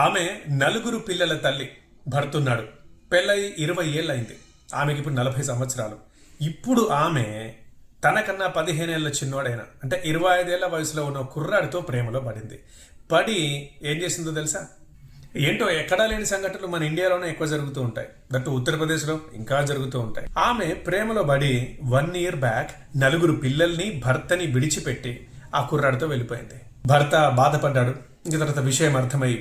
ఆమె నలుగురు పిల్లల తల్లి. భర్త ఉన్నాడు, పెళ్ళై 20 ఏళ్ళైంది. ఆమెకి ఇప్పుడు 40 సంవత్సరాలు. ఇప్పుడు ఆమె తనకన్నా 15 ఏళ్ళ చిన్నోడైన, అంటే 25 ఏళ్ల వయసులో ఉన్న కుర్రాడితో ప్రేమలో పడింది. పడి ఏం చేసిందో తెలుసా? ఏంటో ఎక్కడా లేని సంఘటనలు మన ఇండియాలోనే ఎక్కువ జరుగుతూ ఉంటాయి. దట్టు ఉత్తరప్రదేశ్లో ఇంకా జరుగుతూ ఉంటాయి. ఆమె ప్రేమలో పడి 1 ఇయర్ బ్యాక్ నలుగురు పిల్లల్ని, భర్తని విడిచిపెట్టి ఆ కుర్రాడితో వెళ్ళిపోయింది. భర్త బాధపడ్డాడు. ఇంక తర్వాత విషయం అర్థమై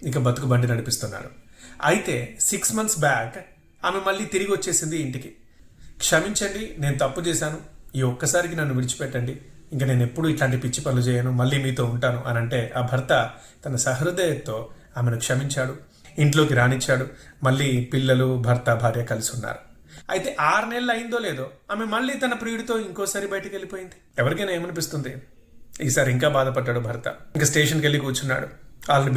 ఇక బతుకు బండి నడిపిస్తున్నాడు. అయితే 6 months బ్యాక్ ఆమె మళ్ళీ తిరిగి వచ్చేసింది ఇంటికి. క్షమించండి, నేను తప్పు చేశాను, ఈ ఒక్కసారికి నన్ను విడిచిపెట్టండి, ఇంకా నేను ఎప్పుడు ఇట్లాంటి పిచ్చి పనులు చేయను, మళ్ళీ మీతో ఉంటాను అని అంటే ఆ భర్త తన సహృదయంతో ఆమెను క్షమించాడు, ఇంట్లోకి రానిచ్చాడు. మళ్ళీ పిల్లలు, భర్త, భార్య కలిసి ఉన్నారు. అయితే 6 నెలలు అయిందో లేదో ఆమె మళ్ళీ తన ప్రియుడితో ఇంకోసారి బయటికి వెళ్ళిపోయింది. ఎవరికైనా ఏమనిపిస్తుంది? ఈసారి ఇంకా బాధపడ్డాడు భర్త. ఇంకా స్టేషన్కి వెళ్ళి కూర్చున్నాడు. వాళ్ళని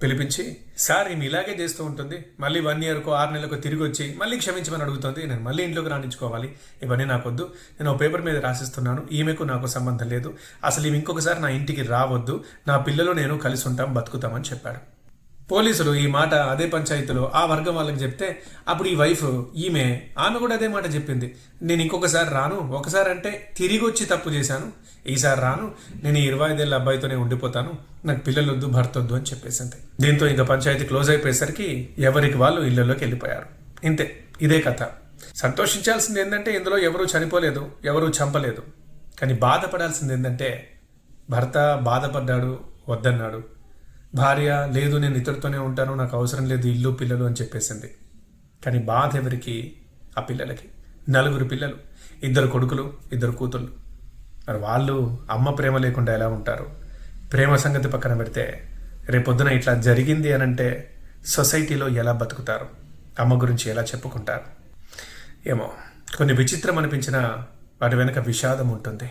పిలిపించి, సార్ ఈమె ఇలాగే చేస్తూ ఉంటుంది, మళ్ళీ 1 yearకో 6 నెలలకో తిరిగి వచ్చి మళ్ళీ క్షమించమని అడుగుతుంది, నేను మళ్ళీ ఇంట్లోకి రాణించుకోవాలి, ఇవన్నీ నాకొద్దు, నేను పేపర్ మీద రాసిస్తున్నాను, ఈమెకు నాకు సంబంధం లేదు, అసలు ఈమె ఇంకొకసారి నా ఇంటికి రావద్దు, నా పిల్లలు నేను కలిసి ఉంటాం, బతుకుతామని చెప్పాడు. పోలీసులు ఈ మాట అదే పంచాయతీలో ఆ వర్గం వాళ్ళకి చెప్తే అప్పుడు ఈ వైఫ్ ఆమె కూడా అదే మాట చెప్పింది. నేను ఇంకొకసారి రాను, ఒకసారి అంటే తిరిగి వచ్చి తప్పు చేశాను, ఈసారి రాను, నేను 25 ఏళ్ళ అబ్బాయితోనే ఉండిపోతాను, నాకు పిల్లలు వద్దు, భర్త వద్దు అని చెప్పేసింది. దీంతో ఇంకా పంచాయతీ క్లోజ్ అయిపోయేసరికి ఎవరికి వాళ్ళు ఇళ్లలోకి వెళ్ళిపోయారు. ఇంతే, ఇదే కథ. సంతోషించాల్సింది ఏంటంటే ఇందులో ఎవరూ చనిపోలేదు, ఎవరూ చంపలేదు. కానీ బాధపడాల్సింది ఏంటంటే భర్త బాధపడ్డాడు, వద్దన్నాడు. భార్య లేదు, నేను ఇతరుతోనే ఉంటాను, నాకు అవసరం లేదు ఇల్లు పిల్లలు అని చెప్పేసింది. కానీ బాధ ఎవరికి? ఆ పిల్లలకి. 4 పిల్లలు, 2 కొడుకులు, 2 కూతుళ్ళు. మరి వాళ్ళు అమ్మ ప్రేమ లేకుండా ఎలా ఉంటారు? ప్రేమ సంగతి పక్కన పెడితే రేపొద్దున ఇట్లా జరిగింది అనంటే సొసైటీలో ఎలా బతుకుతారు? అమ్మ గురించి ఎలా చెప్పుకుంటారు? ఏమో, కొన్ని విచిత్రం అనిపించిన వాటి వెనక విషాదం ఉంటుంది.